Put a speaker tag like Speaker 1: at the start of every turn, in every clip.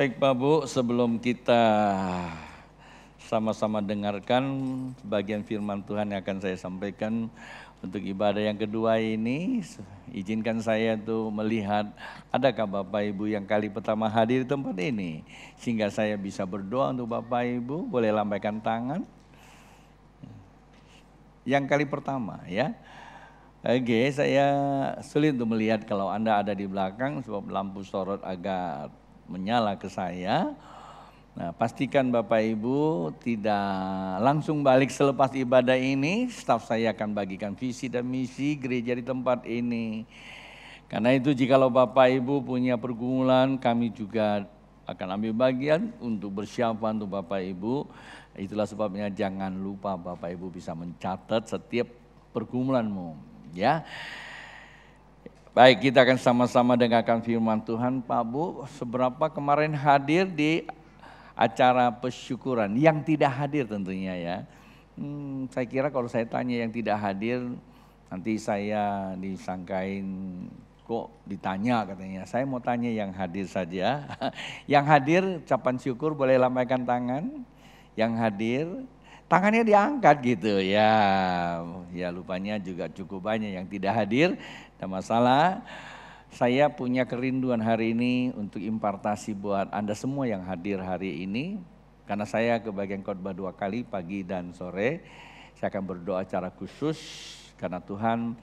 Speaker 1: Baik Pak Bu, sebelum kita sama-sama dengarkan bagian firman Tuhan yang akan saya sampaikan untuk ibadah yang kedua ini, izinkan saya tuh melihat adakah Bapak Ibu yang kali pertama hadir di tempat ini, sehingga saya bisa berdoa untuk Bapak Ibu. Boleh lambaikan tangan. Yang kali pertama ya. Oke, saya sulit untuk melihat kalau Anda ada di belakang sebab lampu sorot agak menyala ke saya. Nah, pastikan Bapak Ibu tidak langsung balik selepas ibadah ini. Staf saya akan bagikan visi dan misi gereja di tempat ini. Karena itu jikalau Bapak Ibu punya pergumulan, kami juga akan ambil bagian untuk bersiapa untuk Bapak Ibu. Itulah sebabnya jangan lupa Bapak Ibu bisa mencatat setiap pergumulanmu, ya. Baik, kita akan sama-sama dengarkan firman Tuhan. Pak Bu, seberapa kemarin hadir di acara pesyukuran? Yang tidak hadir tentunya ya. Saya kira kalau saya tanya yang tidak hadir, nanti saya disangkain kok ditanya katanya. Saya mau tanya yang hadir saja. Yang hadir ucapan syukur boleh lambaikan tangan. Yang hadir tangannya diangkat gitu ya. Ya lupanya juga cukup banyak yang tidak hadir. Tidak masalah. Saya punya kerinduan hari ini untuk impartasi buat Anda semua yang hadir hari ini. Karena saya kebagian khotbah 2 kali, pagi dan sore. Saya akan berdoa secara khusus karena Tuhan.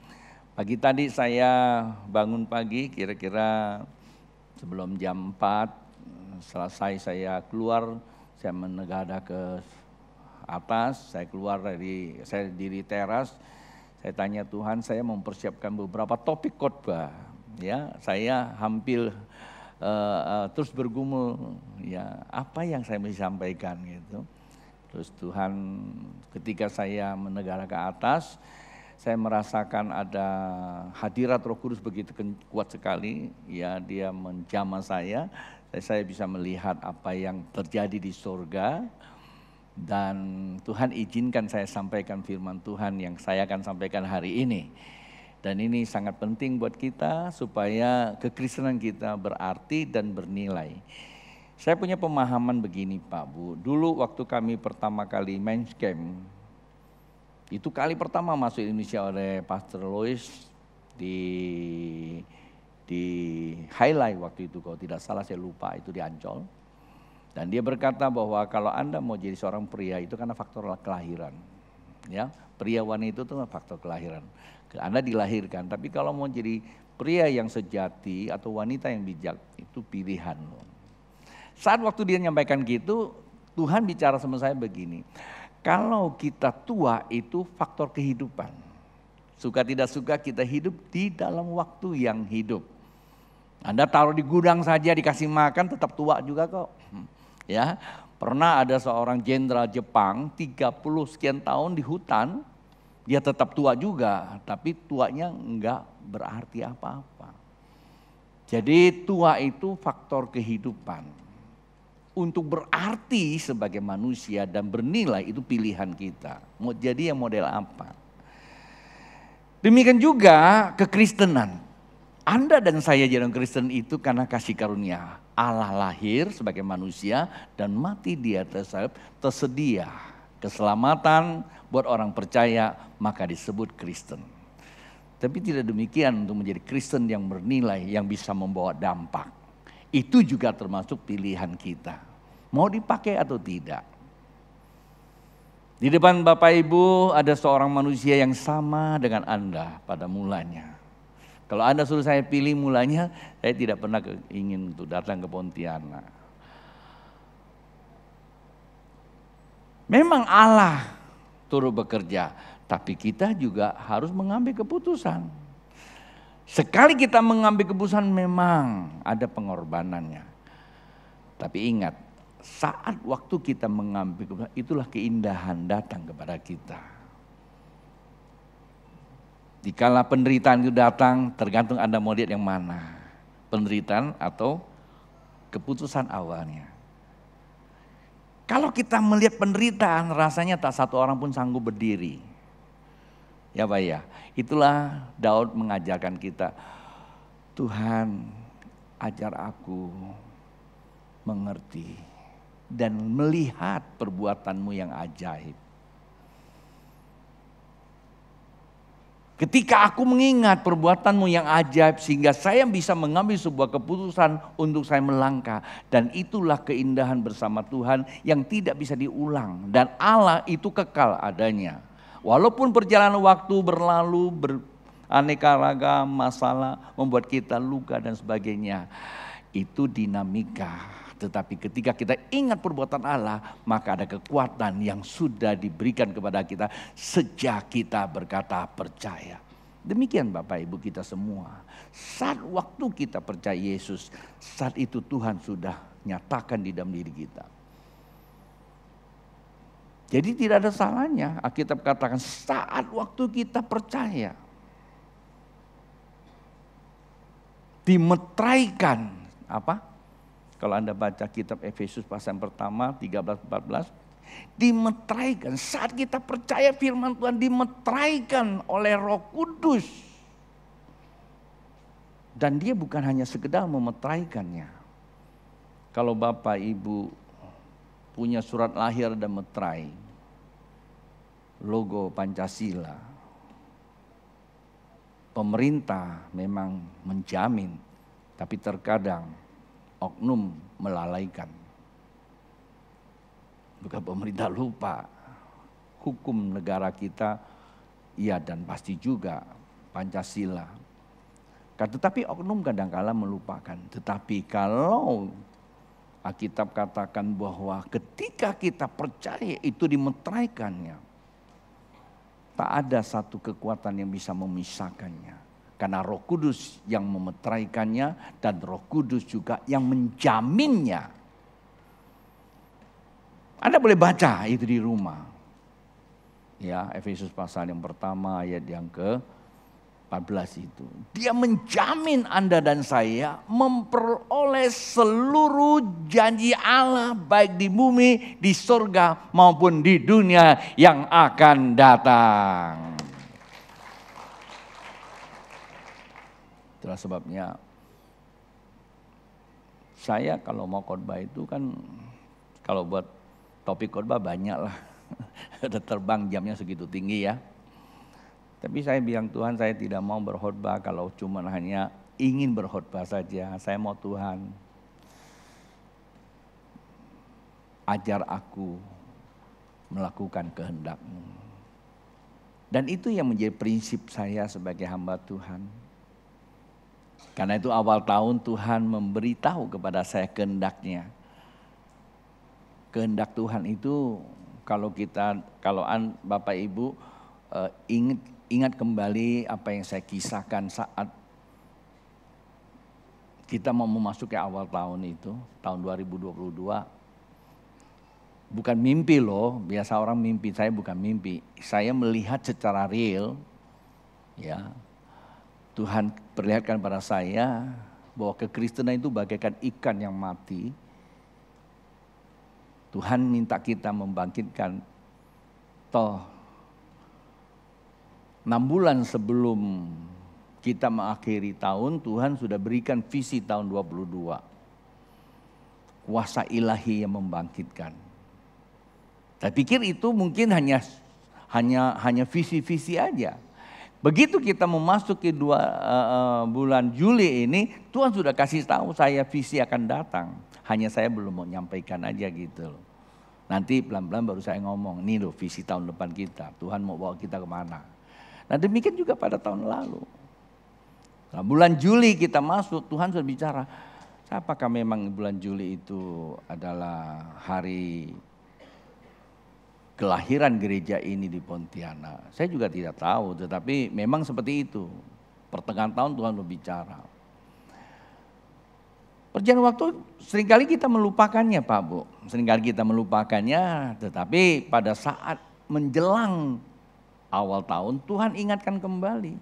Speaker 1: Pagi tadi saya bangun pagi kira-kira sebelum jam 4. Selesai saya keluar, saya menegadah ke atas, saya keluar saya diri teras. Saya tanya Tuhan, saya mempersiapkan beberapa topik khotbah. Ya, saya hampir terus bergumul, ya apa yang saya mesti sampaikan gitu. Terus Tuhan ketika saya menegadah ke atas, saya merasakan ada hadirat Roh Kudus begitu kuat sekali. Ya, dia menjamah saya bisa melihat apa yang terjadi di surga. Dan Tuhan izinkan saya sampaikan firman Tuhan yang saya akan sampaikan hari ini. Dan ini sangat penting buat kita supaya kekristenan kita berarti dan bernilai. Saya punya pemahaman begini Pak Bu, dulu waktu kami pertama kali men's camp, itu kali pertama masuk Indonesia oleh Pastor Lois di highlight waktu itu, kalau tidak salah saya lupa itu di Ancol. Dan dia berkata bahwa kalau Anda mau jadi seorang pria itu karena faktor kelahiran. Ya, pria wanita itu faktor kelahiran. Anda dilahirkan, tapi kalau mau jadi pria yang sejati atau wanita yang bijak itu pilihan loh. Saat waktu dia menyampaikan gitu, Tuhan bicara sama saya begini. Kalau kita tua itu faktor kehidupan. Suka tidak suka kita hidup di dalam waktu yang hidup. Anda taruh di gudang saja dikasih makan tetap tua juga kok. Ya, pernah ada seorang jenderal Jepang 30 sekian tahun di hutan, dia tetap tua juga, tapi tuanya enggak berarti apa-apa. Jadi tua itu faktor kehidupan. Untuk berarti sebagai manusia dan bernilai itu pilihan kita. Mau jadi yang model apa. Demikian juga kekristenan. Anda dan saya jadi orang Kristen itu karena kasih karunia. Allah lahir sebagai manusia dan mati di atas salib, tersedia keselamatan buat orang percaya, maka disebut Kristen. Tapi tidak demikian untuk menjadi Kristen yang bernilai, yang bisa membawa dampak. Itu juga termasuk pilihan kita. Mau dipakai atau tidak. Di depan Bapak Ibu ada seorang manusia yang sama dengan Anda pada mulanya. Kalau Anda suruh saya pilih mulanya, saya tidak pernah ingin untuk datang ke Pontianak. Memang Allah turut bekerja, tapi kita juga harus mengambil keputusan. Sekali kita mengambil keputusan memang ada pengorbanannya. Tapi ingat, saat waktu kita mengambil keputusan, itulah keindahan datang kepada kita. Dikala penderitaan itu datang, tergantung Anda mau lihat yang mana. Penderitaan atau keputusan awalnya. Kalau kita melihat penderitaan, rasanya tak satu orang pun sanggup berdiri. Ya Pak ya, itulah Daud mengajarkan kita. Tuhan, ajar aku mengerti dan melihat perbuatanmu yang ajaib. Ketika aku mengingat perbuatanmu yang ajaib sehingga saya bisa mengambil sebuah keputusan untuk saya melangkah. Dan itulah keindahan bersama Tuhan yang tidak bisa diulang. Dan Allah itu kekal adanya. Walaupun perjalanan waktu berlalu beraneka ragam masalah membuat kita luka dan sebagainya. Itu dinamika. Tetapi ketika kita ingat perbuatan Allah, maka ada kekuatan yang sudah diberikan kepada kita sejak kita berkata percaya. Demikian Bapak Ibu kita semua. Saat waktu kita percaya Yesus, saat itu Tuhan sudah nyatakan di dalam diri kita. Jadi tidak ada salahnya Alkitab katakan saat waktu kita percaya. Dimeteraikan apa? Kalau Anda baca kitab Efesus pasal yang pertama 13-14. Dimeteraikan saat kita percaya firman Tuhan dimeteraikan oleh Roh Kudus. Dan dia bukan hanya sekedar memeteraikannya. Kalau Bapak Ibu punya surat lahir dan meterai. Logo Pancasila. Pemerintah memang menjamin. Tapi terkadang oknum melalaikan. Bukan pemerintah lupa. Hukum negara kita, iya dan pasti juga Pancasila. Tetapi oknum kadang-kala melupakan. Tetapi kalau Alkitab katakan bahwa ketika kita percaya itu dimeteraikannya. Tak ada satu kekuatan yang bisa memisahkannya. Karena Roh Kudus yang memeteraikannya dan Roh Kudus juga yang menjaminnya. Anda boleh baca itu di rumah. Ya, Efesus pasal yang pertama ayat yang ke-14 itu. Dia menjamin Anda dan saya memperoleh seluruh janji Allah baik di bumi, di surga maupun di dunia yang akan datang. Itulah sebabnya saya kalau mau khotbah itu kan kalau buat topik khotbah banyak lah. Ada terbang jamnya segitu tinggi ya. Tapi saya bilang Tuhan saya tidak mau berkhotbah kalau cuma hanya ingin berkhotbah saja. Saya mau Tuhan ajar aku melakukan kehendak-Mu. Dan itu yang menjadi prinsip saya sebagai hamba Tuhan. Karena itu awal tahun Tuhan memberitahu kepada saya kehendak-Nya. Kehendak Tuhan itu kalau Bapak Ibu ingat kembali apa yang saya kisahkan saat kita mau memasuki awal tahun itu, tahun 2022. Bukan mimpi loh, biasa orang mimpi, saya bukan mimpi. Saya melihat secara real, ya. Tuhan perlihatkan pada saya bahwa kekristenan itu bagaikan ikan yang mati. Tuhan minta kita membangkitkan. Toh 6 bulan sebelum kita mengakhiri tahun, Tuhan sudah berikan visi tahun 22. Kuasa ilahi yang membangkitkan. Saya pikir itu mungkin hanya visi-visi aja. Begitu kita memasuki bulan Juli ini, Tuhan sudah kasih tahu saya visi akan datang. Hanya saya belum mau nyampaikan aja gitu. Nanti pelan-pelan baru saya ngomong, nih loh visi tahun depan kita. Tuhan mau bawa kita kemana. Nah demikian juga pada tahun lalu. Nah, bulan Juli kita masuk, Tuhan sudah bicara. Apakah memang bulan Juli itu adalah hari kelahiran gereja ini di Pontianak? Saya juga tidak tahu, tetapi memang seperti itu. Pertengahan tahun Tuhan berbicara. Perjalanan waktu seringkali kita melupakannya Pak Bu. Seringkali kita melupakannya, tetapi pada saat menjelang awal tahun Tuhan ingatkan kembali.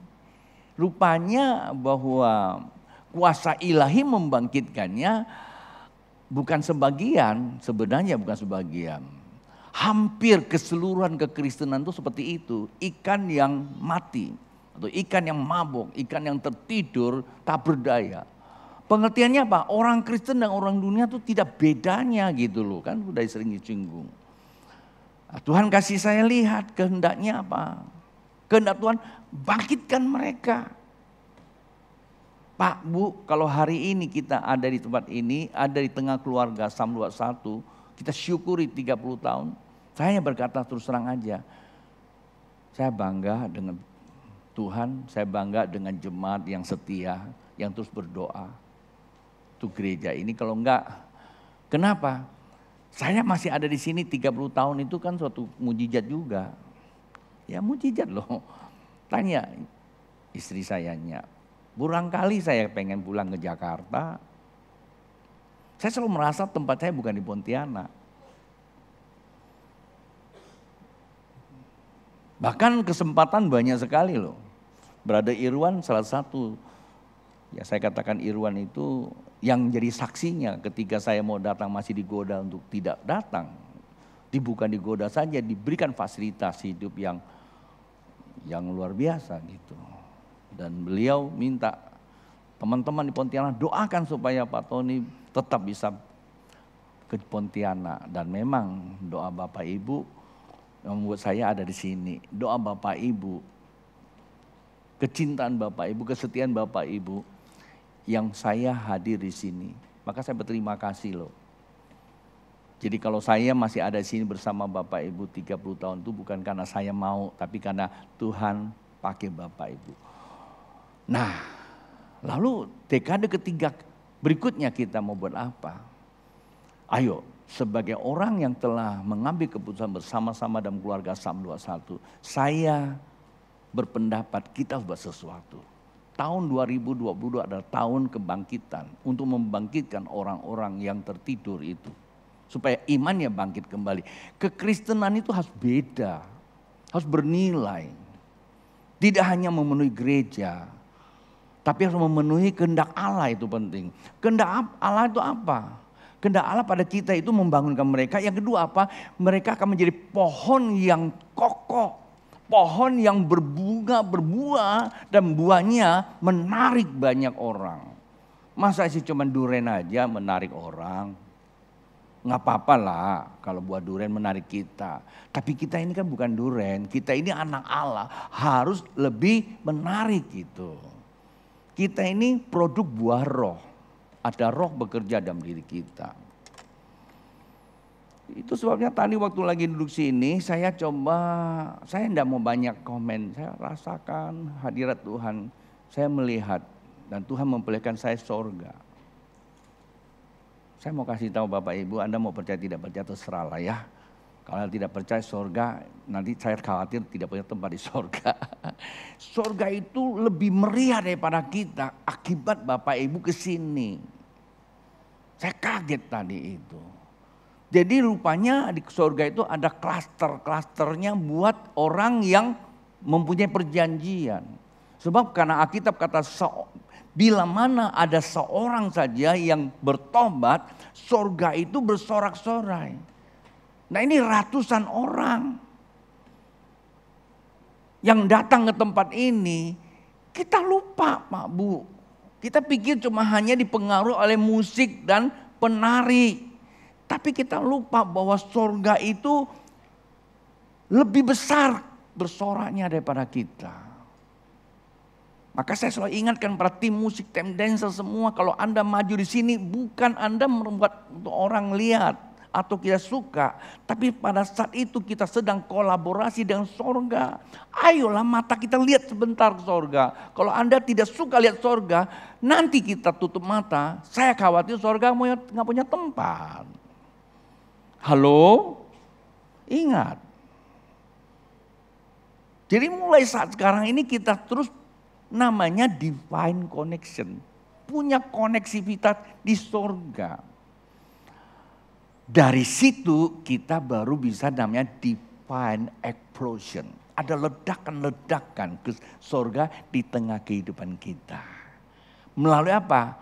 Speaker 1: Rupanya bahwa kuasa ilahi membangkitkannya bukan sebagian, sebenarnya bukan sebagian. Hampir keseluruhan kekristenan itu seperti itu. Ikan yang mati atau ikan yang mabuk, ikan yang tertidur tak berdaya. Pengertiannya apa? Orang Kristen dan orang dunia itu tidak bedanya gitu loh. Kan udah sering disinggung. Nah, Tuhan kasih saya lihat kehendaknya apa. Kehendak Tuhan bangkitkan mereka. Pak, Bu, kalau hari ini kita ada di tempat ini, ada di tengah keluarga Sam 21, kita syukuri 30 tahun. Saya berkata terus terang aja, saya bangga dengan Tuhan, saya bangga dengan jemaat yang setia, yang terus berdoa. Itu gereja ini kalau enggak, kenapa? Saya masih ada di sini 30 tahun itu kan suatu mujizat juga. Ya mujizat loh. Tanya istri sayanya, berulang kali saya pengen pulang ke Jakarta. Saya selalu merasa tempat saya bukan di Pontianak. Bahkan kesempatan banyak sekali loh. Brother Irwan salah satu, ya saya katakan Irwan itu yang jadi saksinya ketika saya mau datang masih digoda untuk tidak datang. Bukan digoda saja, diberikan fasilitas hidup yang luar biasa gitu. Dan beliau minta teman-teman di Pontianak doakan supaya Pak Tony tetap bisa ke Pontianak. Dan memang doa Bapak Ibu yang membuat saya ada di sini. Doa Bapak Ibu, kecintaan Bapak Ibu, kesetiaan Bapak Ibu yang saya hadir di sini. Maka saya berterima kasih loh. Jadi kalau saya masih ada di sini bersama Bapak Ibu 30 tahun itu bukan karena saya mau, tapi karena Tuhan pakai Bapak Ibu. Nah, lalu dekade ketiga berikutnya kita mau buat apa? Ayo, sebagai orang yang telah mengambil keputusan bersama-sama dalam keluarga Sam 21, saya berpendapat kita harus buat sesuatu. Tahun 2022 adalah tahun kebangkitan untuk membangkitkan orang-orang yang tertidur itu. Supaya imannya bangkit kembali. Kekristenan itu harus beda, harus bernilai. Tidak hanya memenuhi gereja, tapi harus memenuhi kehendak Allah, itu penting. Kehendak Allah itu apa? Kehendak Allah pada kita itu membangunkan mereka. Yang kedua apa? Mereka akan menjadi pohon yang kokoh. Pohon yang berbunga, berbuah, dan buahnya menarik banyak orang. Masa sih cuma duren aja menarik orang? Nggak apa-apa lah kalau buah durian menarik kita. Tapi kita ini kan bukan durian, kita ini anak Allah, harus lebih menarik gitu. Kita ini produk buah roh, ada roh bekerja dalam diri kita. Itu sebabnya tadi waktu lagi duduk sini saya enggak mau banyak komen. Saya rasakan hadirat Tuhan, saya melihat dan Tuhan memperlihatkan saya sorga. Saya mau kasih tahu Bapak Ibu, Anda mau percaya tidak percaya terserah lah ya. Kalau tidak percaya sorga, nanti saya khawatir tidak punya tempat di sorga. Sorga itu lebih meriah daripada kita akibat Bapak Ibu kesini. Saya kaget tadi itu. Jadi rupanya di sorga itu ada klaster-klasternya buat orang yang mempunyai perjanjian. Sebab karena Alkitab kata bila mana ada seorang saja yang bertobat, sorga itu bersorak-sorai. Nah ini ratusan orang yang datang ke tempat ini, kita lupa Pak Bu. Kita pikir cuma hanya dipengaruhi oleh musik dan penari. Tapi kita lupa bahwa sorga itu lebih besar bersoraknya daripada kita. Maka saya selalu ingatkan para tim musik, tim dancer semua, kalau Anda maju di sini bukan Anda membuat untuk orang lihat atau kita suka, tapi pada saat itu kita sedang kolaborasi dengan sorga. Ayolah mata kita lihat sebentar ke sorga. Kalau Anda tidak suka lihat sorga, nanti kita tutup mata, saya khawatir sorga nggak punya tempat. Halo? Ingat. Jadi mulai saat sekarang ini kita terus namanya divine connection. Punya koneksivitas di sorga. Dari situ kita baru bisa namanya divine explosion. Ada ledakan-ledakan ke sorga di tengah kehidupan kita. Melalui apa?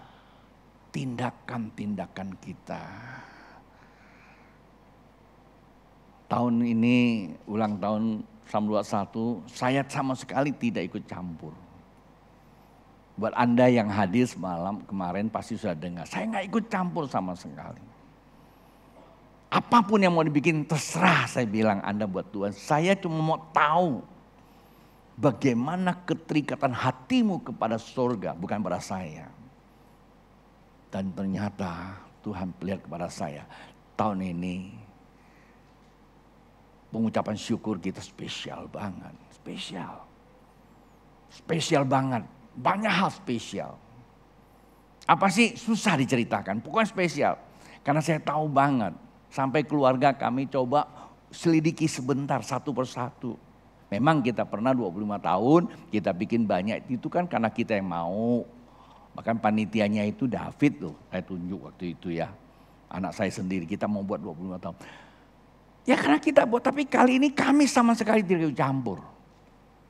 Speaker 1: Tindakan-tindakan kita. Tahun ini ulang tahun Sam 21, saya sama sekali tidak ikut campur. Buat Anda yang hadir semalam kemarin pasti sudah dengar. Saya nggak ikut campur sama sekali. Apapun yang mau dibikin terserah, saya bilang Anda buat Tuhan. Saya cuma mau tahu bagaimana keterikatan hatimu kepada surga, bukan pada saya. Dan ternyata Tuhan lihat kepada saya. Tahun ini pengucapan syukur kita spesial banget. Spesial banget. Banyak hal spesial. Apa sih? Susah diceritakan. Pokoknya spesial. Karena saya tahu banget. Sampai keluarga kami coba selidiki sebentar satu persatu. Memang kita pernah 25 tahun kita bikin banyak. Itu kan karena kita yang mau. Bahkan panitianya itu David tuh. Saya tunjuk waktu itu ya. Anak saya sendiri kita mau buat 25 tahun. Ya karena kita buat. Tapi kali ini kami sama sekali tidak campur.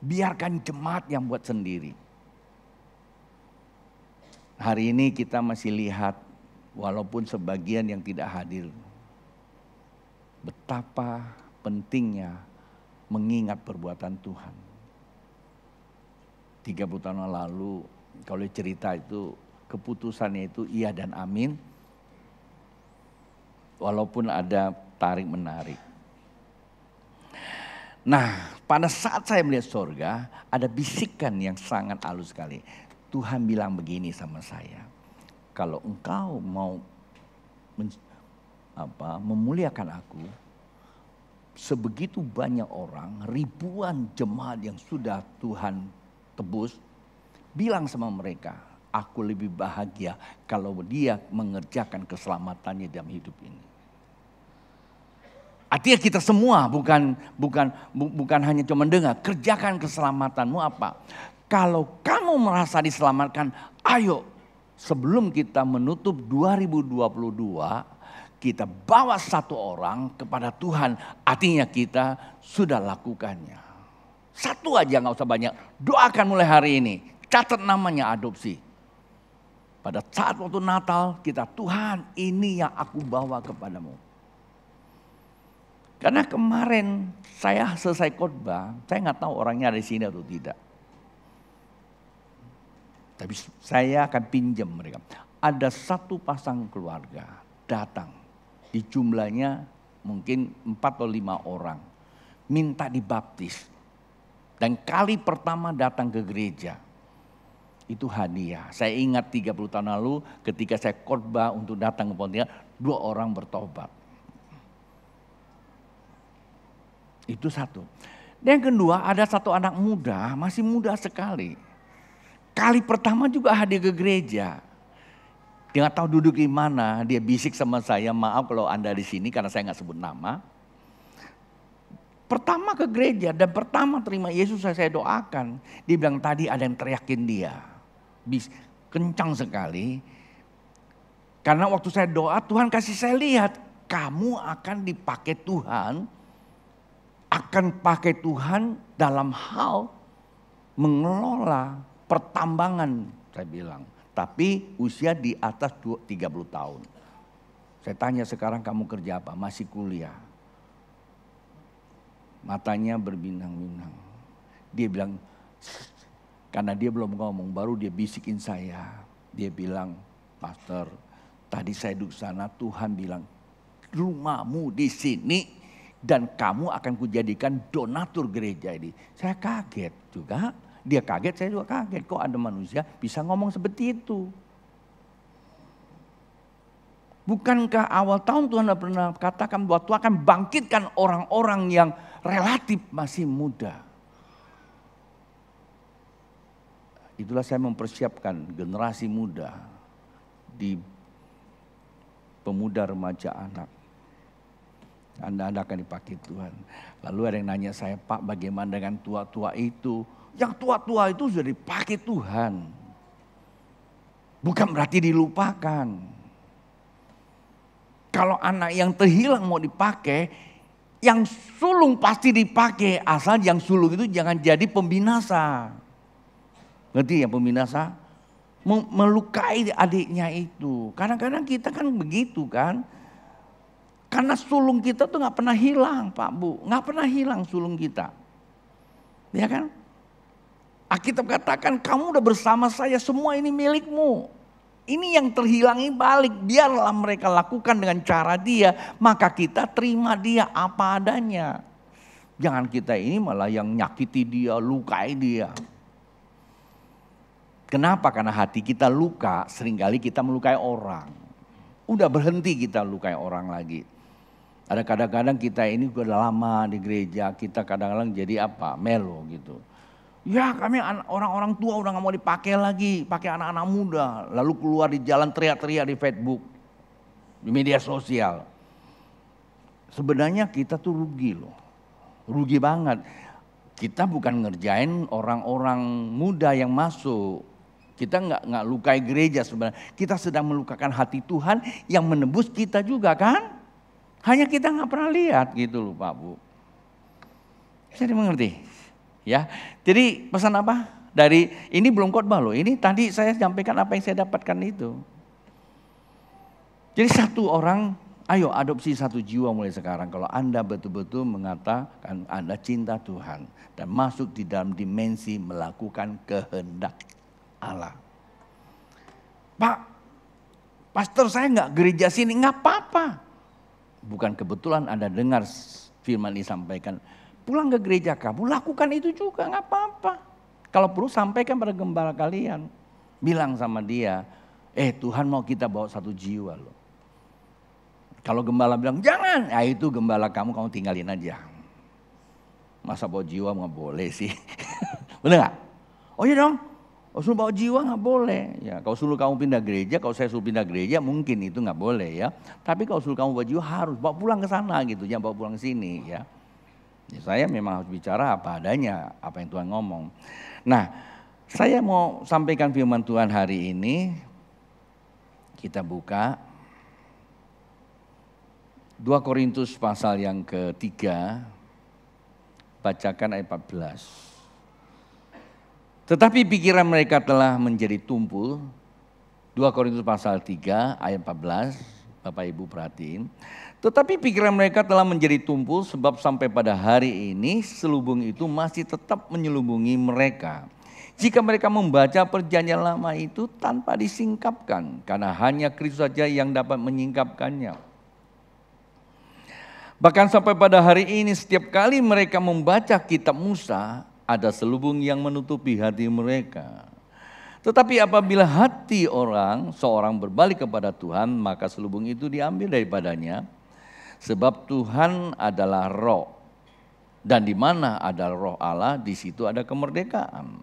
Speaker 1: Biarkan jemaat yang buat sendiri. Hari ini kita masih lihat walaupun sebagian yang tidak hadir. Betapa pentingnya mengingat perbuatan Tuhan. 30 tahun lalu kalau cerita itu keputusannya itu iya dan amin. Walaupun ada tarik menarik. Nah pada saat saya melihat surga ada bisikan yang sangat halus sekali. Tuhan bilang begini sama saya, kalau engkau mau memuliakan aku, sebegitu banyak orang, ribuan jemaat yang sudah Tuhan tebus, bilang sama mereka, aku lebih bahagia kalau dia mengerjakan keselamatannya dalam hidup ini. Artinya kita semua bukan hanya cuma dengar, kerjakan keselamatanmu apa? Kalau kamu merasa diselamatkan, ayo sebelum kita menutup 2022, kita bawa satu orang kepada Tuhan. Artinya kita sudah lakukannya. Satu aja gak usah banyak. Doakan mulai hari ini. Catat namanya adopsi. Pada saat waktu Natal kita, Tuhan ini yang aku bawa kepadamu. Karena kemarin saya selesai khotbah, saya gak tahu orangnya ada di sini atau tidak. Tapi saya akan pinjam mereka. Ada satu pasang keluarga datang. Di jumlahnya mungkin 4 atau 5 orang. Minta dibaptis. Dan kali pertama datang ke gereja. Itu hadiah. Saya ingat 30 tahun lalu ketika saya khotbah untuk datang ke Pontianak. 2 orang bertobat. Itu satu. Dan yang kedua ada satu anak muda. Masih muda sekali. Kali pertama juga hadir ke gereja. Dia nggak tahu duduk di mana. Dia bisik sama saya, maaf kalau Anda di sini karena saya nggak sebut nama. Pertama ke gereja dan pertama terima Yesus saya doakan. Dia bilang tadi ada yang teriakin dia. Kencang sekali. Karena waktu saya doa Tuhan kasih saya lihat. Kamu akan dipakai Tuhan. Akan pakai Tuhan dalam hal mengelola pertambangan, saya bilang. Tapi usia di atas 30 tahun. Saya tanya sekarang kamu kerja apa? Masih kuliah. Matanya berbinang-binang. Dia bilang, karena dia belum ngomong, baru dia bisikin saya. Dia bilang, Pastor, tadi saya duduk sana, Tuhan bilang, rumahmu di sini dan kamu akan kujadikan donatur gereja ini. Saya kaget juga. Dia kaget, saya juga kaget. Kok ada manusia bisa ngomong seperti itu? Bukankah awal tahun Tuhan pernah katakan bahwa Tuhan akan bangkitkan orang-orang yang relatif masih muda. Itulah saya mempersiapkan generasi muda di pemuda, remaja, anak. Anda akan dipakai Tuhan. Lalu ada yang nanya saya, Pak bagaimana dengan tua-tua itu? Yang tua-tua itu sudah dipakai Tuhan. Bukan berarti dilupakan. Kalau anak yang terhilang mau dipakai, yang sulung pasti dipakai. Asal yang sulung itu jangan jadi pembinasa. Ngerti ya pembinasa? Melukai adiknya itu. Kadang-kadang kita kan begitu kan. Karena sulung kita tuh gak pernah hilang Pak Bu. Gak pernah hilang sulung kita. Ya kan? Alkitab katakan kamu udah bersama saya, semua ini milikmu. Ini yang terhilang ini balik, biarlah mereka lakukan dengan cara dia, maka kita terima dia apa adanya. Jangan kita ini malah yang nyakiti dia, lukai dia. Kenapa? Karena hati kita luka, seringkali kita melukai orang. Udah berhenti kita lukai orang lagi. Ada kadang-kadang kita ini udah lama di gereja, kita kadang-kadang jadi apa? Melo gitu. Ya kami orang-orang tua udah gak mau dipakai lagi, pakai anak-anak muda. Lalu keluar di jalan teriak-teriak di Facebook, di media sosial. Sebenarnya kita tuh rugi loh, rugi banget. Kita bukan ngerjain orang-orang muda yang masuk. Kita nggak lukai gereja sebenarnya. Kita sedang melukakan hati Tuhan yang menebus kita juga kan. Hanya kita nggak pernah lihat gitu loh Pak Bu. Bisa dimengerti? Ya, jadi pesan apa? Dari ini belum khotbah loh. Ini tadi saya sampaikan apa yang saya dapatkan itu. Jadi satu orang, ayo adopsi satu jiwa mulai sekarang. Kalau Anda betul-betul mengatakan Anda cinta Tuhan dan masuk di dalam dimensi melakukan kehendak Allah. Pak, pastor saya nggak gereja sini, nggak apa-apa. Bukan kebetulan Anda dengar firman disampaikan. Pulang ke gereja kamu, lakukan itu juga, nggak apa-apa. Kalau perlu sampaikan pada gembala kalian. Bilang sama dia, Tuhan mau kita bawa satu jiwa loh. Kalau gembala bilang, jangan, ya itu gembala kamu tinggalin aja. Masa bawa jiwa nggak boleh sih. Bener nggak? Oh iya dong, kalau suruh bawa jiwa nggak boleh. Ya, kalau suruh kamu pindah gereja, kalau saya suruh pindah gereja mungkin itu nggak boleh ya. Tapi kalau suruh kamu bawa jiwa harus bawa pulang ke sana gitu, jangan bawa pulang ke sini ya. Ya, saya memang harus bicara apa adanya, apa yang Tuhan ngomong. Nah, saya mau sampaikan firman Tuhan hari ini. Kita buka 2 Korintus pasal yang ketiga, bacakan ayat 14. Tetapi pikiran mereka telah menjadi tumpul. 2 Korintus pasal 3 ayat 14, Bapak Ibu perhatiin. Tetapi pikiran mereka telah menjadi tumpul sebab sampai pada hari ini selubung itu masih tetap menyelubungi mereka. Jika mereka membaca perjanjian lama itu tanpa disingkapkan, karena hanya Kristus saja yang dapat menyingkapkannya. Bahkan sampai pada hari ini setiap kali mereka membaca kitab Musa, ada selubung yang menutupi hati mereka. Tetapi apabila hati seorang berbalik kepada Tuhan, maka selubung itu diambil daripadanya. Sebab Tuhan adalah roh. Dan di mana ada roh Allah, di situ ada kemerdekaan.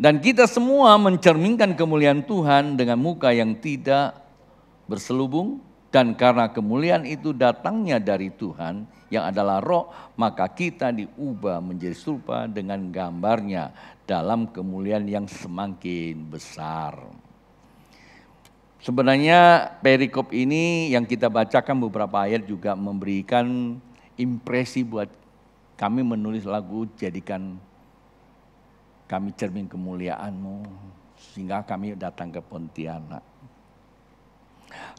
Speaker 1: Dan kita semua mencerminkan kemuliaan Tuhan dengan muka yang tidak berselubung. Dan karena kemuliaan itu datangnya dari Tuhan yang adalah roh, maka kita diubah menjadi serupa dengan gambarnya dalam kemuliaan yang semakin besar. Sebenarnya perikop ini yang kita bacakan beberapa ayat juga memberikan impresi buat kami menulis lagu Jadikan Kami Cermin Kemuliaan-Mu, sehingga kami datang ke Pontianak.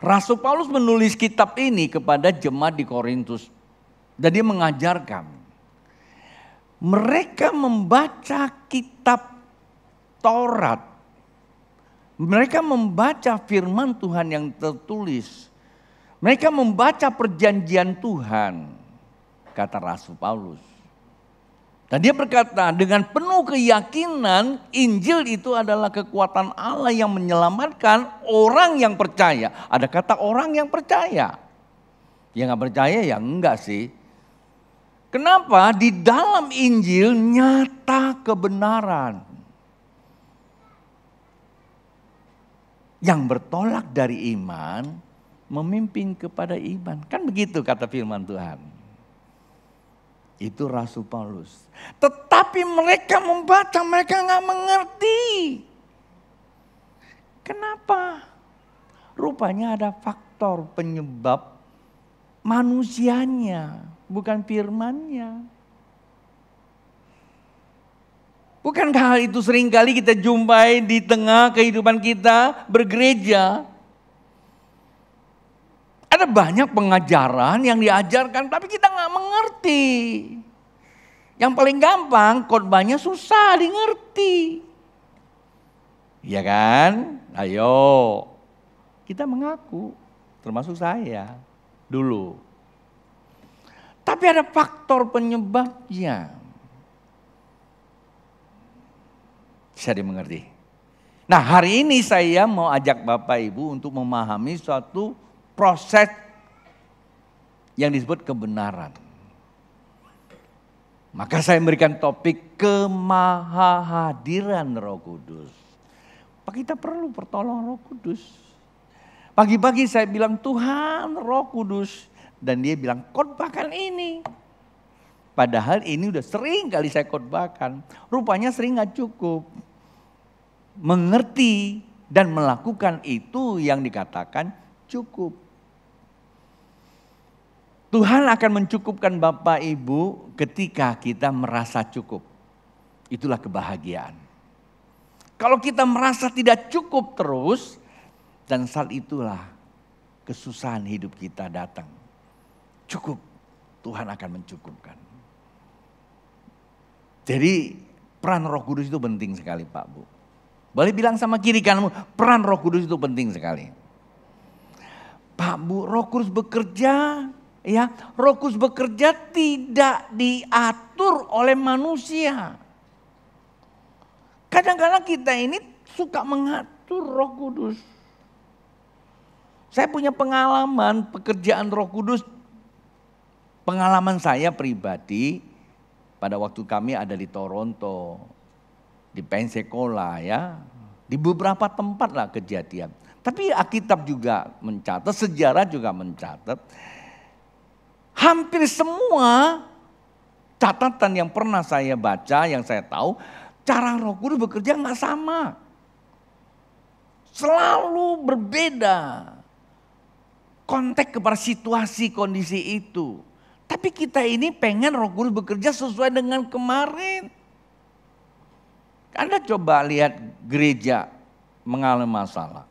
Speaker 1: Rasul Paulus menulis kitab ini kepada jemaat di Korintus dan dia mengajarkan mereka membaca kitab Taurat. Mereka membaca firman Tuhan yang tertulis. Mereka membaca perjanjian Tuhan, kata Rasul Paulus. Dan dia berkata dengan penuh keyakinan Injil itu adalah kekuatan Allah yang menyelamatkan orang yang percaya. Ada kata orang yang percaya. Yang gak percaya ya enggak sih. Kenapa? Di dalam Injil nyata kebenaran. Yang bertolak dari iman, memimpin kepada iman. Kan begitu kata firman Tuhan. Itu Rasul Paulus. Tetapi mereka membaca, mereka gak mengerti. Kenapa? Rupanya ada faktor penyebab manusianya, bukan firmannya. Bukankah hal itu seringkali kita jumpai di tengah kehidupan kita bergereja? Ada banyak pengajaran yang diajarkan tapi kita nggak mengerti. Yang paling gampang khotbahnya susah dimengerti. Iya kan? Ayo. Kita mengaku, termasuk saya dulu. Tapi ada faktor penyebabnya. Bisa dimengerti. Nah, hari ini saya mau ajak Bapak Ibu untuk memahami suatu proses yang disebut kebenaran. Maka saya memberikan topik kemahahadiran Roh Kudus. Kita perlu pertolongan Roh Kudus. Pagi-pagi saya bilang Tuhan Roh Kudus. Dan dia bilang khotbahkan ini. Padahal ini udah sering kali saya khotbahkan. Rupanya sering gak cukup. Mengerti dan melakukan itu yang dikatakan cukup. Tuhan akan mencukupkan Bapak Ibu ketika kita merasa cukup. Itulah kebahagiaan. Kalau kita merasa tidak cukup terus, dan saat itulah kesusahan hidup kita datang. Cukup, Tuhan akan mencukupkan. Jadi peran Roh Kudus itu penting sekali Pak Bu. Boleh bilang sama kiri kananmu, peran Roh Kudus itu penting sekali. Pak Bu, Roh Kudus bekerja, ya, Roh Kudus bekerja tidak diatur oleh manusia. Kadang-kadang kita ini suka mengatur Roh Kudus. Saya punya pengalaman pekerjaan Roh Kudus. Pengalaman saya pribadi pada waktu kami ada di Toronto, di Pensacola ya, di beberapa tempat lah kejadian. Tapi Alkitab juga mencatat, sejarah juga mencatat. Hampir semua catatan yang pernah saya baca, yang saya tahu, cara Roh Kudus bekerja nggak sama. Selalu berbeda. Konteks kepada situasi kondisi itu. Tapi kita ini pengen Roh Kudus bekerja sesuai dengan kemarin. Anda coba lihat gereja mengalami masalah.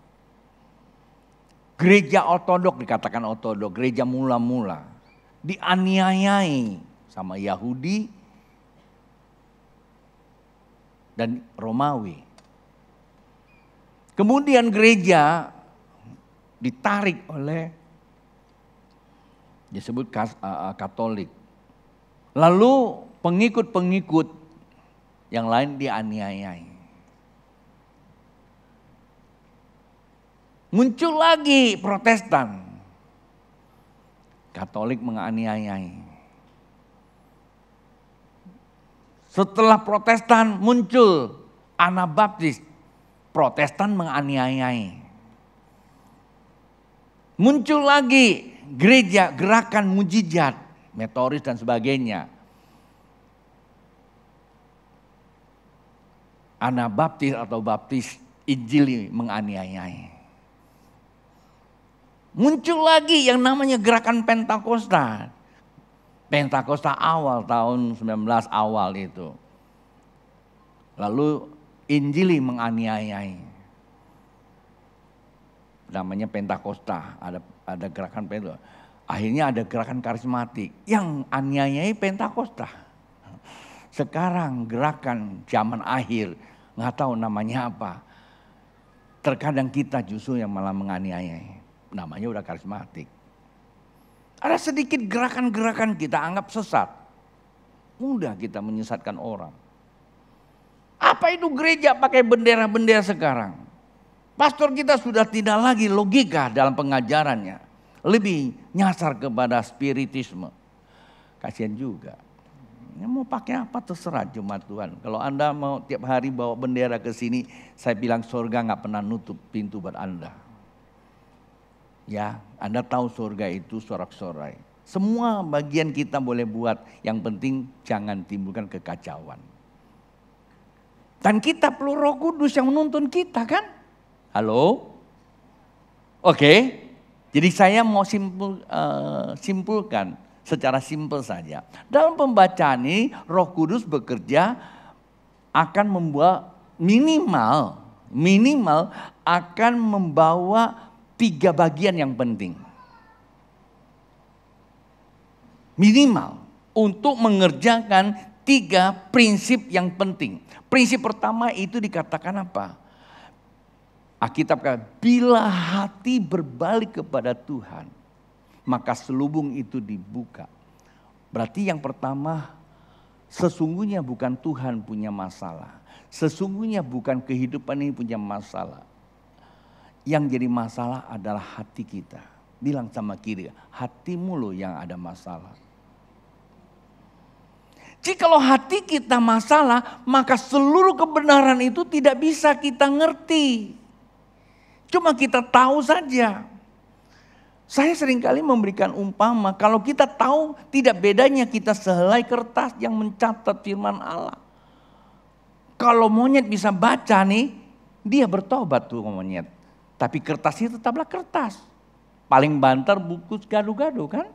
Speaker 1: Gereja ortodok dikatakan ortodok, gereja mula-mula. Dianiayai sama Yahudi dan Romawi. Kemudian gereja ditarik oleh disebut Katolik. Lalu pengikut-pengikut yang lain dianiayai. Muncul lagi Protestan. Katolik menganiayai. Setelah Protestan muncul Anabaptis. Protestan menganiayai. Muncul lagi gereja gerakan mujizat, Metodis dan sebagainya. Anabaptis atau Baptis Injili menganiayai. Muncul lagi yang namanya gerakan Pentakosta. Pentakosta awal tahun 19 awal itu. Lalu Injili menganiayai. Namanya Pentakosta, ada gerakan Pentakosta. Akhirnya ada gerakan karismatik yang aniayai Pentakosta. Sekarang gerakan zaman akhir, nggak tahu namanya apa. Terkadang kita justru yang malah menganiayai. Namanya udah karismatik. Ada sedikit gerakan-gerakan kita anggap sesat. Mudah kita menyesatkan orang. Apa itu gereja pakai bendera-bendera sekarang? Pastor kita sudah tidak lagi logika dalam pengajarannya. Lebih nyasar kepada spiritisme. Kasihan juga. Ya mau pakai apa terserah jemaat Tuhan. Kalau Anda mau tiap hari bawa bendera ke sini, saya bilang surga nggak pernah nutup pintu buat Anda. Ya, Anda tahu surga itu sorak-sorai. Semua bagian kita boleh buat, yang penting jangan timbulkan kekacauan. Dan kita perlu Roh Kudus yang menuntun kita kan? Halo? Oke. Jadi saya mau simpulkan secara simpel saja. Dalam pembacaan ini Roh Kudus bekerja akan membawa minimal akan membawa 3 bagian yang penting. Minimal untuk mengerjakan 3 prinsip yang penting. Prinsip pertama itu dikatakan apa? Alkitab kata, bila hati berbalik kepada Tuhan, maka selubung itu dibuka. Berarti yang pertama, sesungguhnya bukan Tuhan punya masalah. Sesungguhnya bukan kehidupan ini punya masalah. Yang jadi masalah adalah hati kita. Bilang sama kiri, hatimu loh yang ada masalah. Jikalau hati kita masalah, maka seluruh kebenaran itu tidak bisa kita ngerti. Cuma kita tahu saja. Saya seringkali memberikan umpama, kalau kita tahu tidak bedanya kita sehelai kertas yang mencatat firman Allah. Kalau monyet bisa baca nih, dia bertobat tuh monyet. Tapi kertasnya tetaplah kertas. Paling banter buku gado-gado kan.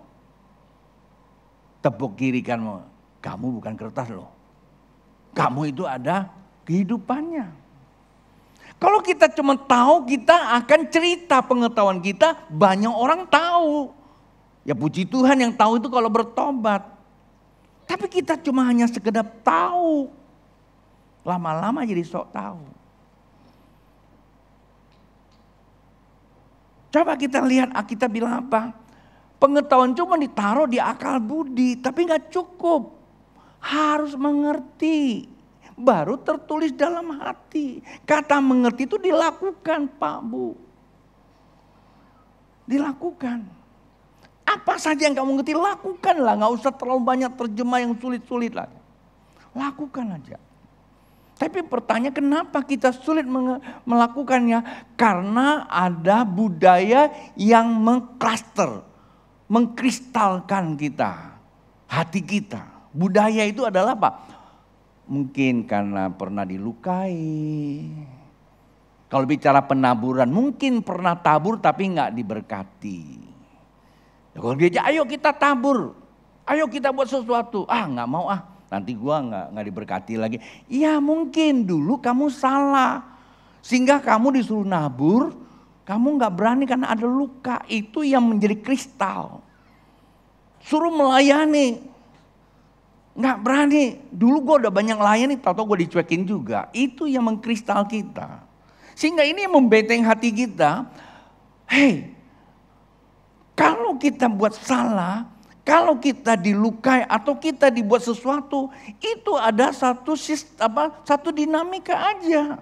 Speaker 1: Tepuk kiri kan, kamu bukan kertas loh. Kamu itu ada kehidupannya. Kalau kita cuma tahu, kita akan cerita pengetahuan kita, banyak orang tahu. Ya puji Tuhan yang tahu itu kalau bertobat. Tapi kita cuma hanya sekedar tahu. Lama-lama jadi sok tahu. Coba kita lihat Alkitab bilang apa. Pengetahuan cuma ditaruh di akal budi, tapi gak cukup. Harus mengerti. Baru tertulis dalam hati. Kata mengerti itu dilakukan Pak Bu. Dilakukan. Apa saja yang kamu ngerti lakukanlah. Gak usah terlalu banyak terjemah yang sulit-sulit lah. Lakukan aja. Tapi pertanyaan kenapa kita sulit melakukannya? Karena ada budaya yang mengklaster. Mengkristalkan kita. Hati kita. Budaya itu adalah apa? Mungkin karena pernah dilukai. Kalau bicara penaburan, mungkin pernah tabur tapi nggak diberkati. Ya, kalau dia ayo kita tabur, ayo kita buat sesuatu. Nggak mau nanti gua nggak diberkati lagi. Ya mungkin dulu kamu salah, sehingga kamu disuruh nabur, kamu nggak berani karena ada luka. Itu yang menjadi kristal. Suruh melayani. Nggak berani, dulu gue udah banyak layani, tahu-tahu gue dicuekin juga. Itu yang mengkristal kita. Sehingga ini yang membenteng hati kita. Hei, kalau kita buat salah, kalau kita dilukai atau kita dibuat sesuatu, itu ada satu dinamika aja.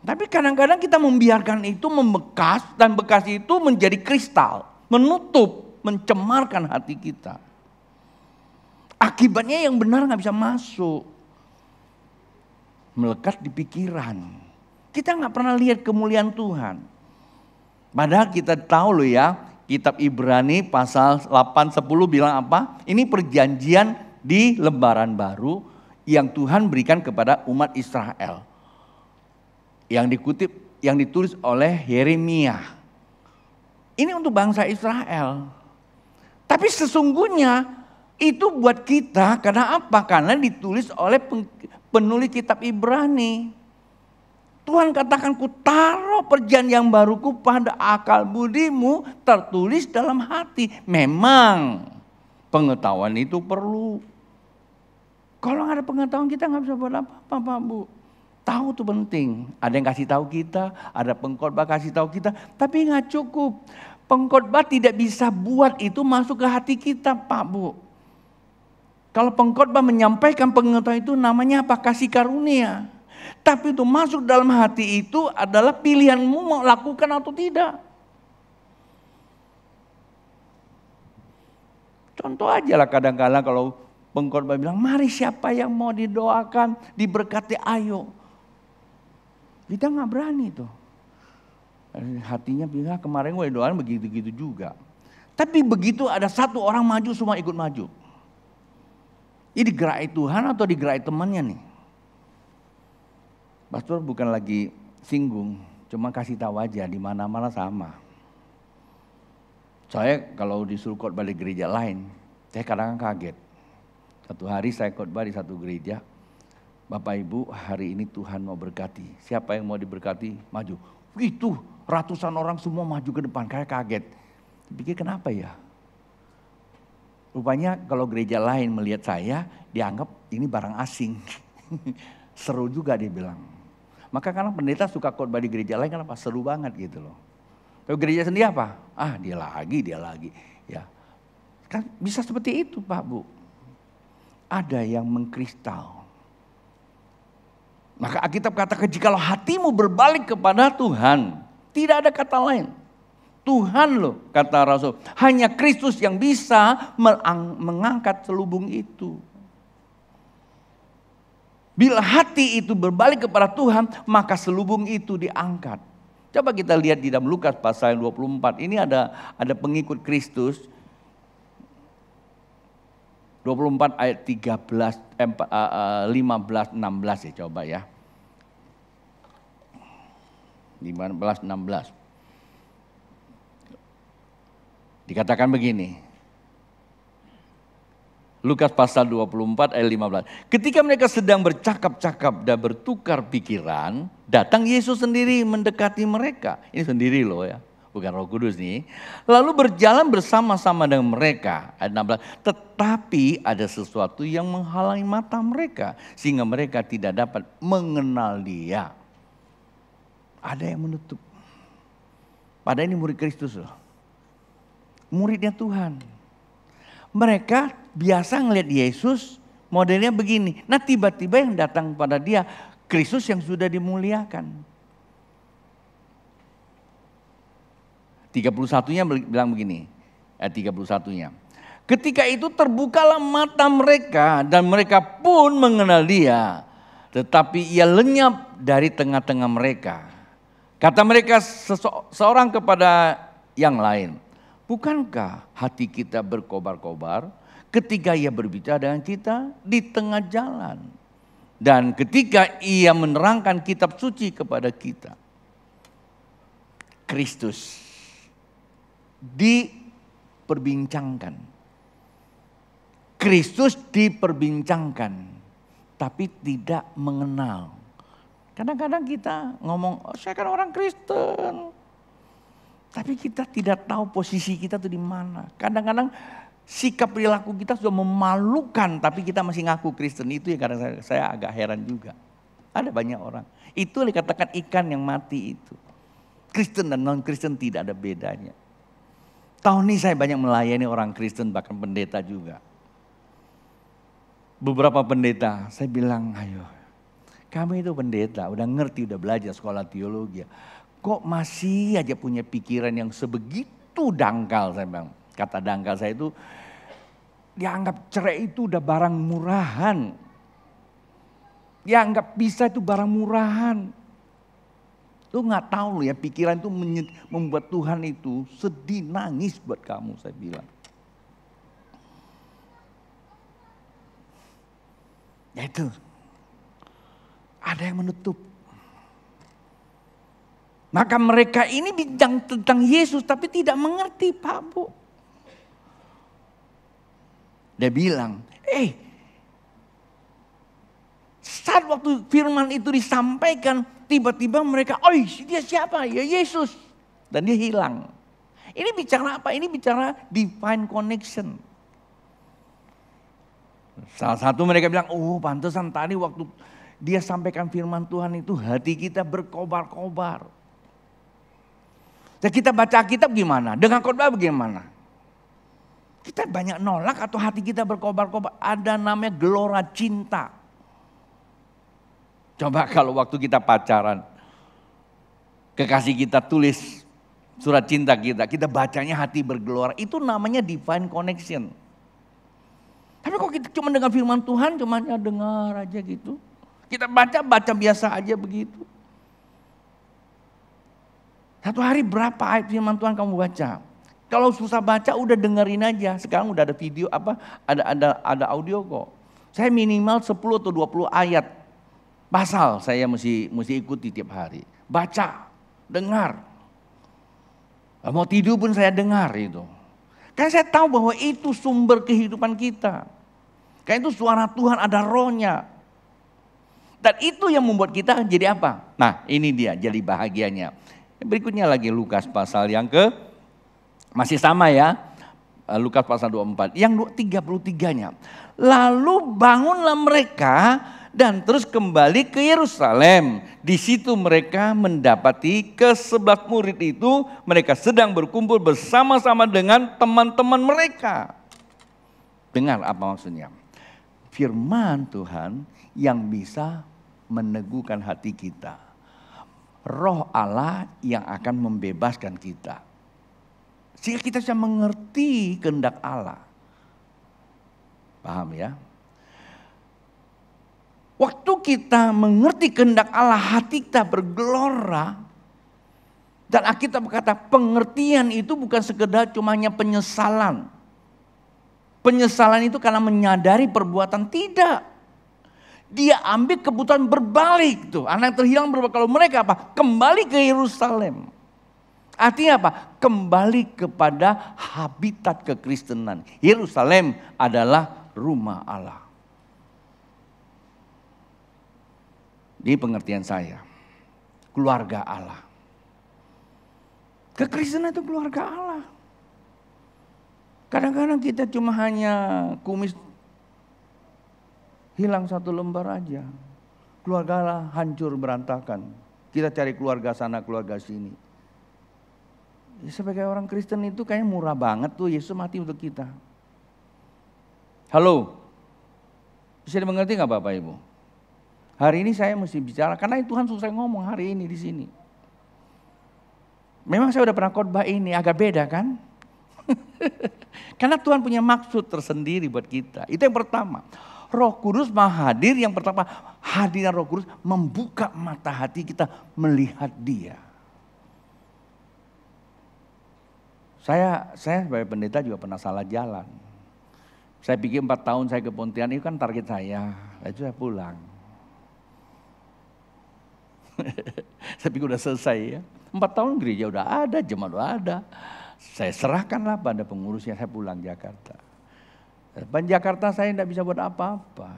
Speaker 1: Tapi kadang-kadang kita membiarkan itu membekas, dan bekas itu menjadi kristal, menutup, mencemarkan hati kita. Akibatnya yang benar gak bisa masuk. Melekat di pikiran. Kita gak pernah lihat kemuliaan Tuhan. Padahal kita tahu loh ya. Kitab Ibrani pasal 8-10 bilang apa? Ini perjanjian di lembaran baru yang Tuhan berikan kepada umat Israel. Yang ditulis oleh Yeremia. Ini untuk bangsa Israel. Tapi sesungguhnya itu buat kita, karena apa? Karena ditulis oleh penulis kitab Ibrani. Tuhan katakan, ku taruh perjanjian baruku pada akal budimu, tertulis dalam hati. Memang pengetahuan itu perlu. Kalau nggak ada pengetahuan kita nggak bisa buat apa-apa Pak Bu. Tahu itu penting. Ada yang kasih tahu kita, ada pengkhotbah kasih tahu kita, tapi nggak cukup. Pengkhotbah tidak bisa buat itu masuk ke hati kita Pak Bu. Kalau pengkhotbah menyampaikan pengetahuan itu namanya apa? Kasih karunia. Tapi itu masuk dalam hati itu adalah pilihanmu mau lakukan atau tidak. Contoh aja lah kadang-kadang kalau pengkhotbah bilang, mari siapa yang mau didoakan, diberkati ayo. Kita gak berani tuh. Hatinya bilang kemarin gue doain begitu-gitu juga. Tapi begitu ada satu orang maju semua ikut maju. Ini digerai Tuhan atau digerai temannya nih? Pastor bukan lagi singgung, cuma kasih tahu aja di mana-mana sama. Saya kalau disuruh khotbah di gereja lain, saya kadang-kadang kaget. Satu hari saya khotbah di satu gereja, Bapak Ibu hari ini Tuhan mau berkati. Siapa yang mau diberkati maju. Itu ratusan orang semua maju ke depan, kayak kaget. Pikir kenapa ya? Rupanya kalau gereja lain melihat saya, dianggap ini barang asing. Seru juga dia bilang. Maka karena pendeta suka khotbah di gereja lain, kenapa? Seru banget gitu loh. Kalau gereja sendiri apa? Ah, dia lagi. Ya, kan bisa seperti itu Pak Bu. Ada yang mengkristal. Maka Alkitab katakan jikalau hatimu berbalik kepada Tuhan, tidak ada kata lain. Tuhan loh, kata Rasul. Hanya Kristus yang bisa mengangkat selubung itu. Bila hati itu berbalik kepada Tuhan, maka selubung itu diangkat. Coba kita lihat di dalam Lukas pasal 24. Ini ada pengikut Kristus. 24 ayat 15, 16 ya coba ya. 15, 16. Dikatakan begini. Lukas pasal 24 ayat 15. Ketika mereka sedang bercakap-cakap dan bertukar pikiran, datang Yesus sendiri mendekati mereka. Ini sendiri loh ya. Bukan Roh Kudus nih. Lalu berjalan bersama-sama dengan mereka. Ayat 16. Tetapi ada sesuatu yang menghalangi mata mereka. Sehingga mereka tidak dapat mengenal dia. Ada yang menutup. Padahal ini murid Kristus loh. Muridnya Tuhan. Mereka biasa ngelihat Yesus modelnya begini. Nah tiba-tiba yang datang pada dia. Kristus yang sudah dimuliakan. 31-nya bilang begini, ayat 31-nya. Ketika itu terbukalah mata mereka dan mereka pun mengenal dia. Tetapi ia lenyap dari tengah-tengah mereka. Kata mereka seorang kepada yang lain. Bukankah hati kita berkobar-kobar ketika ia berbicara dengan kita di tengah jalan. Dan ketika ia menerangkan kitab suci kepada kita. Kristus diperbincangkan. Kristus diperbincangkan, tapi tidak mengenal. Kadang-kadang kita ngomong, oh, saya kan orang Kristen. Tapi kita tidak tahu posisi kita tuh di mana. Kadang-kadang sikap perilaku kita sudah memalukan, tapi kita masih ngaku Kristen. Itu yang kadang saya agak heran juga. Ada banyak orang. Itu dikatakan ikan yang mati itu. Kristen dan non-Kristen tidak ada bedanya. Tahun ini saya banyak melayani orang Kristen, bahkan pendeta juga. Beberapa pendeta, saya bilang, ayo, kamu itu pendeta, udah ngerti, udah belajar sekolah teologi. Kok masih aja punya pikiran yang sebegitu dangkal, saya bilang. Kata dangkal saya itu, dianggap cerai itu udah barang murahan. Dianggap bisa itu barang murahan. Lu gak tahu ya, pikiran itu membuat Tuhan itu sedih, nangis buat kamu, saya bilang. Ya itu, ada yang menutup. Maka mereka ini bincang tentang Yesus tapi tidak mengerti Pak Bu. Dia bilang, saat waktu firman itu disampaikan, tiba-tiba mereka, dia siapa? Ya Yesus. Dan dia hilang. Ini bicara apa? Ini bicara divine connection. Salah satu mereka bilang, pantesan tadi waktu dia sampaikan firman Tuhan itu hati kita berkobar-kobar. Dan kita baca kitab gimana? Dengan khotbah bagaimana? Kita banyak nolak atau hati kita berkobar-kobar? Ada namanya gelora cinta. Coba kalau waktu kita pacaran, kekasih kita tulis surat cinta kita bacanya hati bergelora. Itu namanya divine connection. Tapi kok kita cuma dengar firman Tuhan, cuma dengar aja gitu. Kita baca biasa aja begitu. Satu hari berapa ayat firman Tuhan kamu baca? Kalau susah baca udah dengerin aja. Sekarang udah ada video ada audio kok. Saya minimal 10 atau 20 ayat. Pasal saya mesti ikuti tiap hari. Baca, dengar. Mau tidur pun saya dengar itu. Karena saya tahu bahwa itu sumber kehidupan kita. Karena itu suara Tuhan ada rohnya. Dan itu yang membuat kita jadi apa? Nah ini dia jadi bahagianya. Berikutnya lagi Lukas pasal yang masih sama ya. Lukas pasal 24. Yang 33-nya. Lalu bangunlah mereka dan terus kembali ke Yerusalem. Di situ mereka mendapati ke-11 murid itu, mereka sedang berkumpul bersama-sama dengan teman-teman mereka. Dengar apa maksudnya? Firman Tuhan yang bisa meneguhkan hati kita. Roh Allah yang akan membebaskan kita. Sehingga kita bisa mengerti kehendak Allah. Paham ya? Waktu kita mengerti kehendak Allah, hati kita bergelora. Dan Alkitab berkata pengertian itu bukan sekedar cuma hanya penyesalan. Penyesalan itu karena menyadari perbuatan, tidak. Dia ambil kebutuhan berbalik tuh. Anak terhilang berbalik. Kalau mereka apa? Kembali ke Yerusalem. Artinya apa? Kembali kepada habitat kekristenan. Yerusalem adalah rumah Allah. Di pengertian saya, keluarga Allah. Kekristenan itu keluarga Allah. Kadang-kadang kita cuma hanya kumis hilang satu lembar aja. Keluarga Allah hancur berantakan. Kita cari keluarga sana, keluarga sini. Ya, sebagai orang Kristen itu kayaknya murah banget tuh Yesus mati untuk kita. Halo, bisa dimengerti nggak Bapak Ibu? Hari ini saya mesti bicara karena Tuhan susah ngomong hari ini di sini. Memang saya udah pernah khotbah ini, agak beda kan? Karena Tuhan punya maksud tersendiri buat kita. Itu yang pertama. Roh Kudus hadir, yang pertama hadirnya Roh Kudus membuka mata hati kita melihat Dia. Saya sebagai pendeta juga pernah salah jalan. Saya pikir 4 tahun saya ke Pontianak itu kan target saya. Lalu saya pulang. Saya pikir udah selesai ya. 4 tahun gereja udah ada, jemaat udah ada. Saya serahkanlah pada pengurusnya, saya pulang Jakarta. Di Jakarta saya tidak bisa buat apa-apa.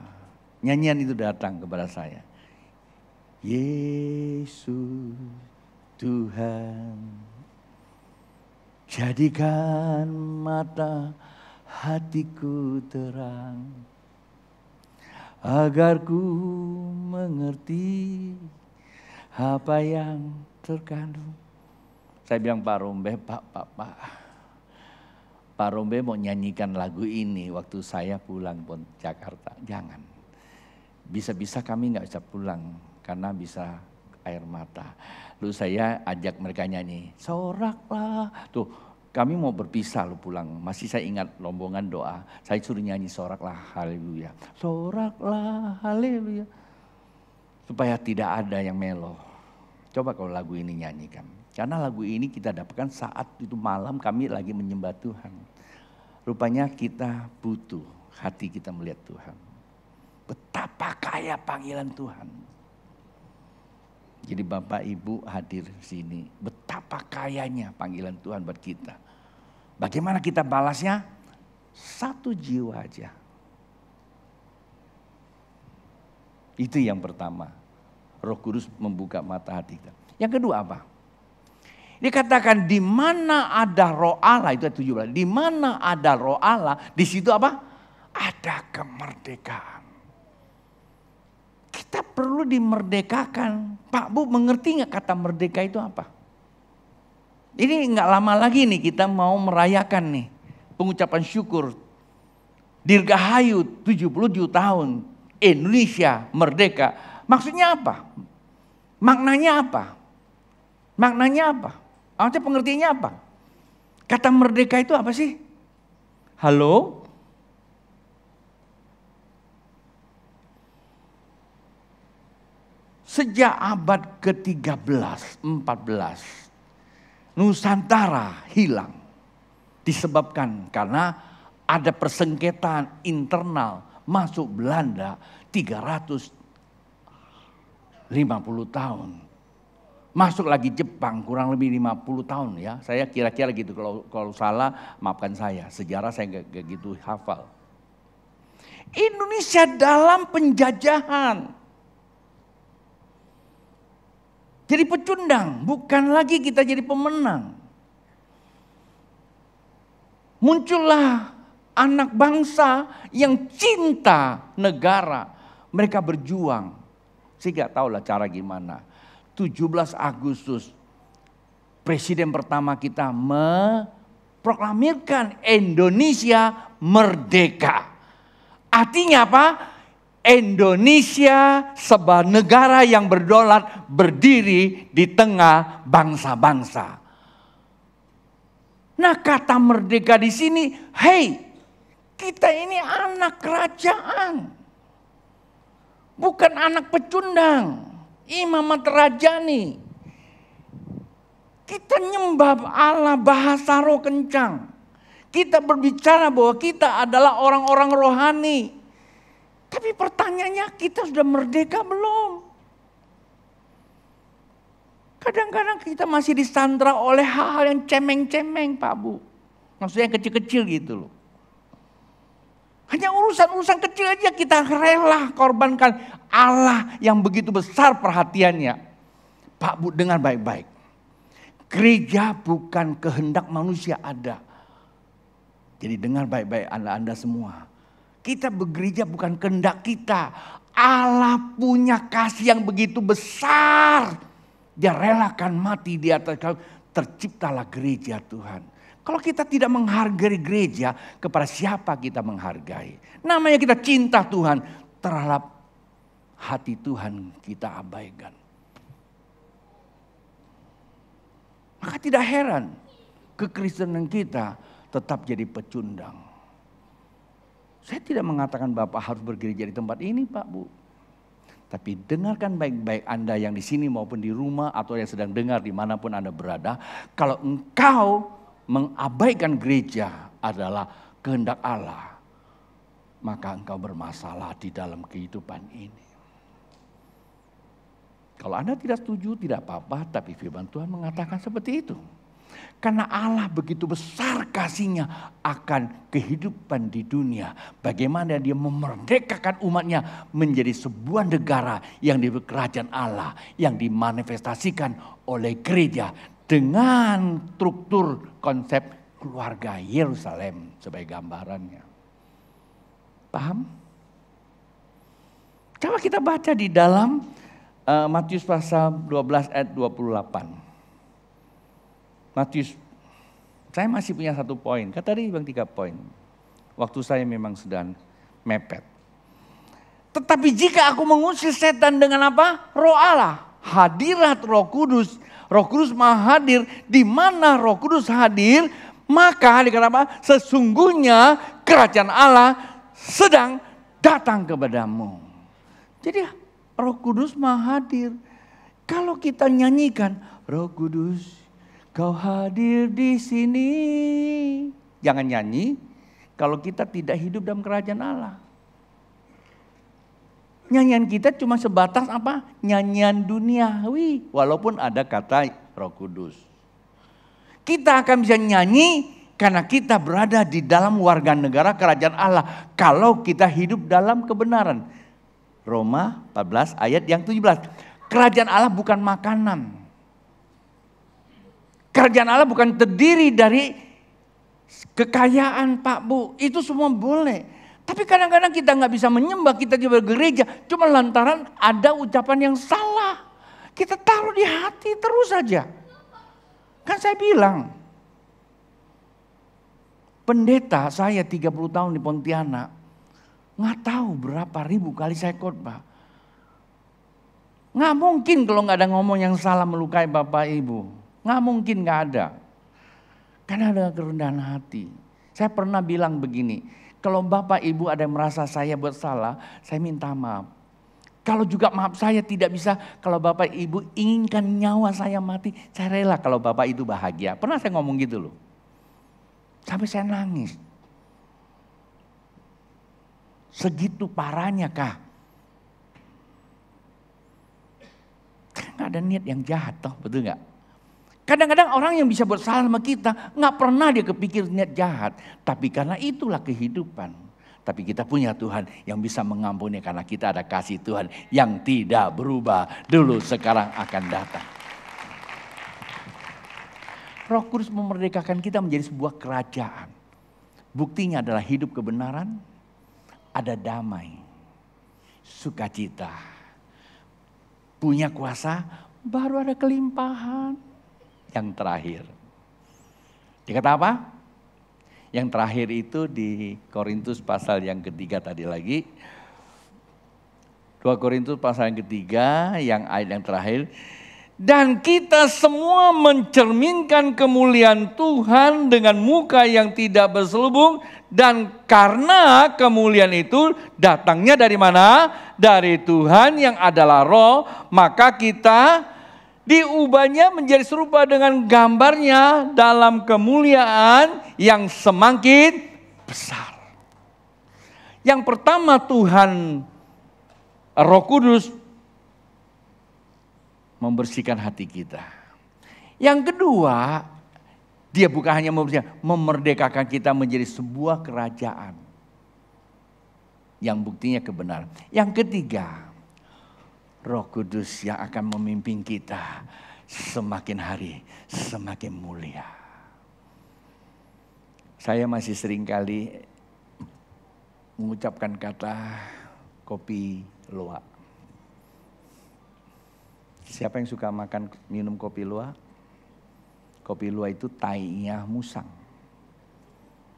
Speaker 1: Nyanyian itu datang kepada saya. Yesus Tuhan, jadikan mata hatiku terang, agar ku mengerti apa yang terkandung. Saya bilang Pak Rombe, Pak Rombe mau nyanyikan lagu ini waktu saya pulang ke Jakarta. Jangan. Bisa-bisa kami nggak bisa pulang karena bisa air mata. Lalu saya ajak mereka nyanyi, soraklah. Tuh kami mau berpisah lu pulang. Masih saya ingat rombongan doa. Saya suruh nyanyi soraklah haleluya. Soraklah haleluya. Supaya tidak ada yang melo. Coba kalau lagu ini nyanyikan. Karena lagu ini kita dapatkan saat itu malam kami lagi menyembah Tuhan. Rupanya kita butuh hati kita melihat Tuhan. Betapa kaya panggilan Tuhan. Jadi Bapak Ibu hadir di sini. Betapa kayanya panggilan Tuhan buat kita. Bagaimana kita balasnya? 1 jiwa aja. Itu yang pertama. Roh Kudus membuka mata hati kita. Yang kedua apa? Dikatakan di mana ada roh Allah, itu 17. Di mana ada roh Allah, di situ apa? Ada kemerdekaan. Kita perlu dimerdekakan. Pak Bu mengerti nggak kata merdeka itu apa? Ini nggak lama lagi nih kita mau merayakan nih pengucapan syukur. Dirgahayu 77 tahun Indonesia merdeka. Maksudnya apa? Maknanya apa? Maknanya apa? Maksudnya pengertiannya apa? Kata merdeka itu apa sih? Halo? Sejak abad ke-13, 14, Nusantara hilang. Disebabkan karena ada persengketaan internal masuk Belanda 350 tahun. Masuk lagi Jepang kurang lebih 50 tahun ya. Saya kira-kira gitu, kalau salah maafkan saya. Sejarah saya gak gitu hafal. Indonesia dalam penjajahan. Jadi pecundang, bukan lagi kita jadi pemenang. Muncullah anak bangsa yang cinta negara. Mereka berjuang. Saya gak tahulah cara gimana. 17 Agustus presiden pertama kita memproklamirkan Indonesia merdeka. Artinya apa? Indonesia sebuah negara yang berdaulat berdiri di tengah bangsa-bangsa. Nah, kata merdeka di sini, hey, kita ini anak kerajaan. Bukan anak pecundang, imamat rajani. Kita nyembah Allah bahasa roh kencang. Kita berbicara bahwa kita adalah orang-orang rohani. Tapi pertanyaannya, kita sudah merdeka belum? Kadang-kadang kita masih disandra oleh hal-hal yang cemeng-cemeng, Pak Bu. Maksudnya yang kecil-kecil gitu loh. Hanya urusan-urusan kecil aja kita rela korbankan Allah yang begitu besar perhatiannya. Pak Bu, dengar baik-baik. Gereja bukan kehendak manusia ada. Jadi dengar baik-baik Anda semua. Kita bergereja bukan kehendak kita. Allah punya kasih yang begitu besar. Dia relakan mati di atas kayu. Terciptalah gereja Tuhan. Kalau kita tidak menghargai gereja, kepada siapa kita menghargai? Namanya kita cinta Tuhan, terhadap hati Tuhan kita abaikan. Maka tidak heran kekristenan kita tetap jadi pecundang. Saya tidak mengatakan Bapak harus bergereja di tempat ini, Pak Bu. Tapi dengarkan baik-baik Anda yang di sini maupun di rumah atau yang sedang dengar dimanapun Anda berada. Kalau engkau mengabaikan gereja adalah kehendak Allah, maka engkau bermasalah di dalam kehidupan ini. Kalau Anda tidak setuju, tidak apa-apa, tapi firman Tuhan mengatakan seperti itu. Karena Allah begitu besar kasihnya akan kehidupan di dunia. Bagaimana dia memerdekakan umatnya menjadi sebuah negara yang di kerajaan Allah. Yang dimanifestasikan oleh gereja dengan struktur konsep keluarga Yerusalem sebagai gambarannya. Paham? Coba kita baca di dalam Matius pasal 12 ayat 28. Matius, saya masih punya 1 poin. Kata tadi Bang 3 poin. Waktu saya memang sedang mepet. Tetapi jika aku mengusir setan dengan apa? Roh Allah. Hadirat Roh Kudus. Roh Kudus maha hadir. Di mana Roh Kudus hadir, maka dikatakan apa? Sesungguhnya kerajaan Allah sedang datang kepadamu. Jadi Roh Kudus maha hadir. Kalau kita nyanyikan Roh Kudus, Kau hadir di sini. Jangan nyanyi kalau kita tidak hidup dalam kerajaan Allah. Nyanyian kita cuma sebatas apa? Nyanyian duniawi. Walaupun ada kata Roh Kudus. Kita akan bisa nyanyi karena kita berada di dalam warga negara kerajaan Allah. Kalau kita hidup dalam kebenaran. Roma 14 ayat yang 17. Kerajaan Allah bukan makanan. Kerajaan Allah bukan terdiri dari kekayaan, Pak Bu. Itu semua boleh. Tapi kadang-kadang kita nggak bisa menyembah, kita juga bergereja. Cuma lantaran ada ucapan yang salah. Kita taruh di hati terus saja. Kan saya bilang, pendeta saya 30 tahun di Pontianak, nggak tahu berapa ribu kali saya khotbah. Nggak mungkin kalau nggak ada ngomong yang salah melukai Bapak Ibu. Nggak mungkin, nggak ada. Karena ada kerendahan hati. Saya pernah bilang begini, kalau Bapak Ibu ada yang merasa saya buat salah, saya minta maaf. Kalau juga maaf saya tidak bisa, kalau Bapak Ibu inginkan nyawa saya mati, saya rela kalau Bapak itu bahagia. Pernah saya ngomong gitu loh. Sampai saya nangis. Segitu parahnya kah? Nggak ada niat yang jahat toh, betul nggak? Kadang-kadang orang yang bisa bersalah sama kita, nggak pernah dia kepikir niat jahat. Tapi karena itulah kehidupan. Tapi kita punya Tuhan yang bisa mengampuni karena kita ada kasih Tuhan yang tidak berubah. Dulu, sekarang, akan datang. Roh Kudus memerdekakan kita menjadi sebuah kerajaan. Buktinya adalah hidup kebenaran, ada damai, sukacita, punya kuasa, baru ada kelimpahan. Yang terakhir, dikata apa? Yang terakhir itu di Korintus pasal yang ketiga tadi lagi. 2 Korintus pasal yang ketiga, yang ayat yang terakhir. Dan kita semua mencerminkan kemuliaan Tuhan dengan muka yang tidak berselubung. Dan karena kemuliaan itu datangnya dari mana? Dari Tuhan yang adalah Roh. Maka kita diubahnya menjadi serupa dengan gambarnya dalam kemuliaan yang semakin besar. Yang pertama, Tuhan Roh Kudus membersihkan hati kita. Yang kedua, dia bukan hanya membersihkan, memerdekakan kita menjadi sebuah kerajaan yang buktinya kebenaran. Yang ketiga, Roh Kudus yang akan memimpin kita semakin hari semakin mulia. Saya masih sering kali mengucapkan kata kopi luwak. Siapa yang suka minum kopi luwak? Kopi luwak itu tainya musang.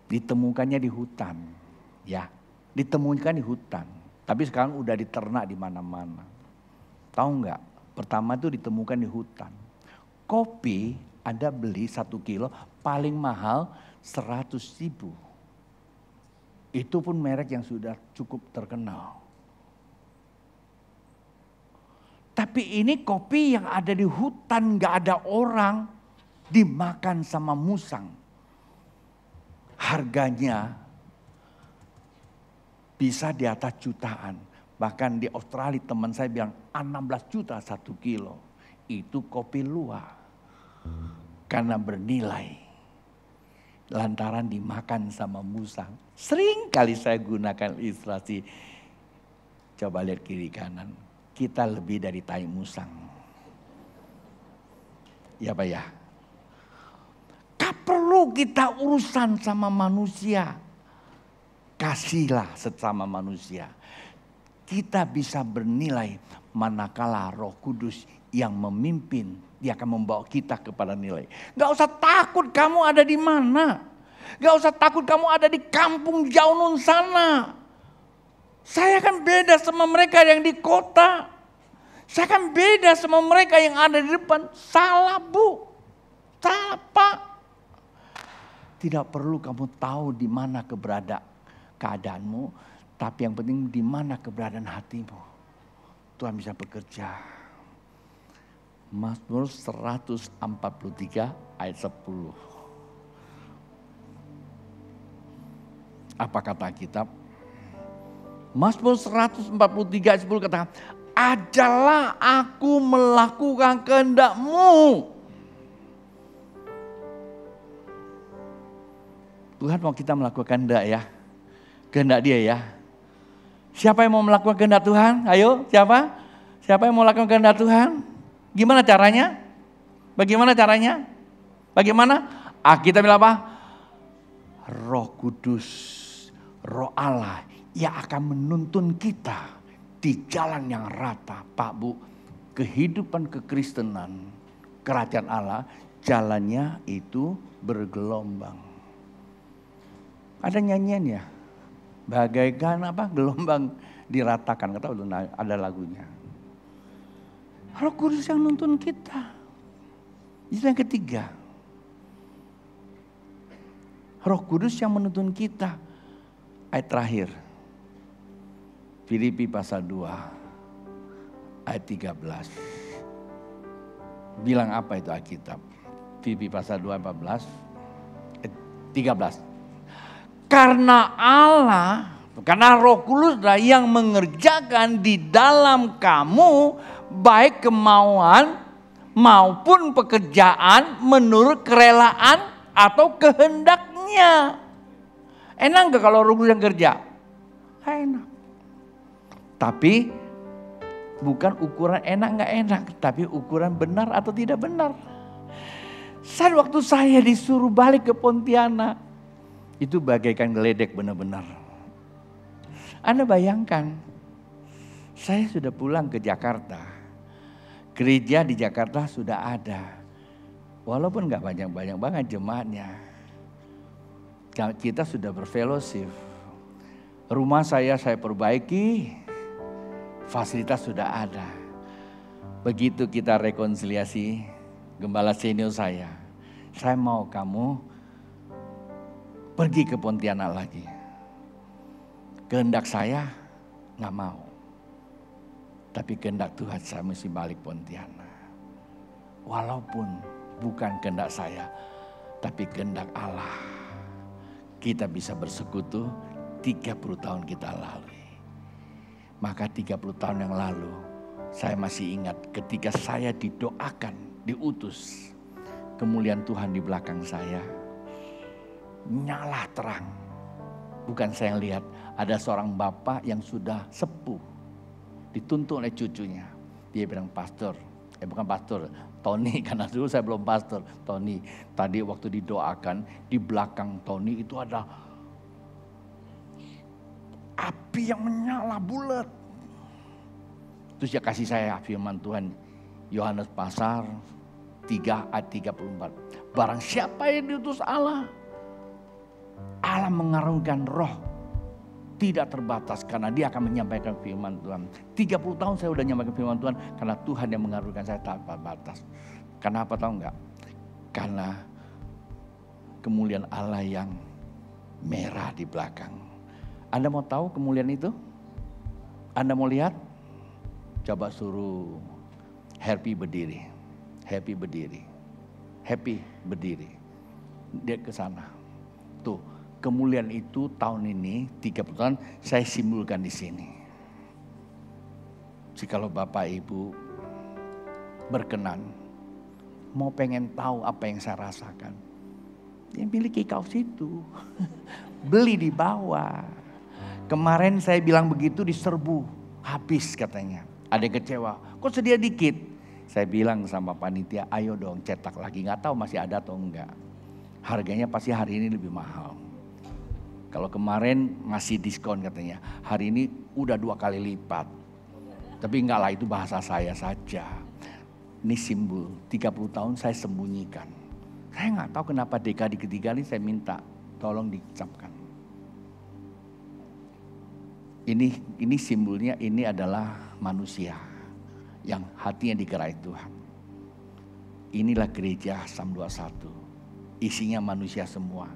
Speaker 1: Ditemukannya di hutan, ya, ditemukan di hutan. Tapi sekarang udah diternak di mana-mana. Tahu nggak? Pertama itu ditemukan di hutan. Kopi Anda beli 1 kilo paling mahal 100.000. Itu pun merek yang sudah cukup terkenal. Tapi ini kopi yang ada di hutan, nggak ada orang, dimakan sama musang. Harganya bisa di atas jutaan. Bahkan di Australia teman saya bilang 16 juta 1 kilo. Itu kopi luwak. Karena bernilai. Lantaran dimakan sama musang. Sering kali saya gunakan ilustrasi. Coba lihat kiri kanan. Kita lebih dari tai musang. Ya Pak ya. Gak perlu kita urusan sama manusia. Kasihlah sesama manusia. Kita bisa bernilai manakala Roh Kudus yang memimpin. Dia akan membawa kita kepada nilai. Gak usah takut kamu ada di mana. Gak usah takut kamu ada di kampung jauh nun sana. Saya kan beda sama mereka yang di kota. Saya kan beda sama mereka yang ada di depan. Salah Bu. Salah Pak. Tidak perlu kamu tahu di mana keadaanmu. Tapi yang penting di mana keberadaan hatimu. Tuhan bisa bekerja. Mazmur 143 ayat 10. Apa kata kitab? Mazmur 143 ayat 10 kata, ajalah aku melakukan kehendak-Mu. Tuhan mau kita melakukan kehendak ya. Kehendak Dia ya. Siapa yang mau melakukan kehendak Tuhan? Ayo, siapa? Siapa yang mau melakukan kehendak Tuhan? Gimana caranya? Bagaimana caranya? Bagaimana? Kita bilang apa? Roh Kudus, Roh Allah yang akan menuntun kita di jalan yang rata. Pak Bu, kehidupan kekristenan, kerajaan Allah, jalannya itu bergelombang. Ada nyanyian ya? Bagaikan apa? Gelombang diratakan. Kata ada lagunya. Roh Kudus yang nuntun kita. Itu yang ketiga. Roh Kudus yang menuntun kita. Ayat terakhir. Filipi pasal 2 ayat 13. Bilang apa itu Alkitab? Filipi pasal 2 ayat 13. Karena Allah, karena Roh Kudus yang mengerjakan di dalam kamu baik kemauan maupun pekerjaan menurut kerelaan atau kehendaknya. Enak gak kalau Roh Kudus yang kerja? Enak. Tapi bukan ukuran enak gak enak, tapi ukuran benar atau tidak benar. Saat waktu saya disuruh balik ke Pontianak, Itu bagaikan geledek benar-benar. Anda bayangkan, saya sudah pulang ke Jakarta. Gereja di Jakarta sudah ada. Walaupun gak banyak-banyak banget jemaatnya. Kita sudah berfellowship. Rumah saya perbaiki. Fasilitas sudah ada. Begitu kita rekonsiliasi, gembala senior saya mau kamu pergi ke Pontianak lagi. Kehendak saya gak mau. Tapi kehendak Tuhan saya mesti balik Pontianak. Walaupun bukan kehendak saya, tapi kehendak Allah. Kita bisa bersekutu 30 tahun kita lalui. Maka 30 tahun yang lalu, saya masih ingat ketika saya didoakan, diutus. Kemuliaan Tuhan di belakang saya. Nyala terang. Bukan saya yang lihat, ada seorang bapak yang sudah sepuh. Dituntut oleh cucunya. Dia bilang, bukan pastor, Tony, karena dulu saya belum pastor. Tony, tadi waktu didoakan, di belakang Tony itu ada api yang menyala bulat. Terus dia kasih saya firman Tuhan, Yohanes pasal 3 ayat 34. Barang siapa yang diutus Allah, Allah mengaruniakan roh tidak terbatas karena dia akan menyampaikan firman Tuhan. 30 tahun saya udah menyampaikan firman Tuhan karena Tuhan yang mengaruniakan saya tanpa batas. Kenapa tahu enggak? Karena kemuliaan Allah yang merah di belakang. Anda mau tahu kemuliaan itu? Anda mau lihat? Coba suruh Happy berdiri. Happy berdiri. Happy berdiri. Dia ke sana. Tuh, kemuliaan itu tahun ini 30 tahun saya simbolkan di sini. Jikalau Bapak Ibu berkenan, mau pengen tahu apa yang saya rasakan, ya miliki kaos itu. Beli di bawah. Kemarin saya bilang begitu diserbu, habis katanya. Ada yang kecewa, kok sedia dikit? Saya bilang sama panitia, ayo dong cetak lagi. Gak tahu masih ada atau enggak. Harganya pasti hari ini lebih mahal. Kalau kemarin masih diskon katanya, hari ini udah 2 kali lipat. Tapi enggak lah, itu bahasa saya saja. Ini simbol 30 tahun saya sembunyikan. Saya gak tahu kenapa dekade ketiga ini saya minta tolong dicapkan. Ini simbolnya, ini adalah manusia yang hatinya digerai Tuhan. Inilah gereja Sam 21. Isinya manusia semua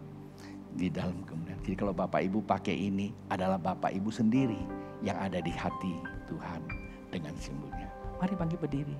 Speaker 1: di dalam kemuliaan. Jadi kalau Bapak Ibu pakai ini adalah Bapak Ibu sendiri yang ada di hati Tuhan dengan simbolnya. Mari bangkit berdiri.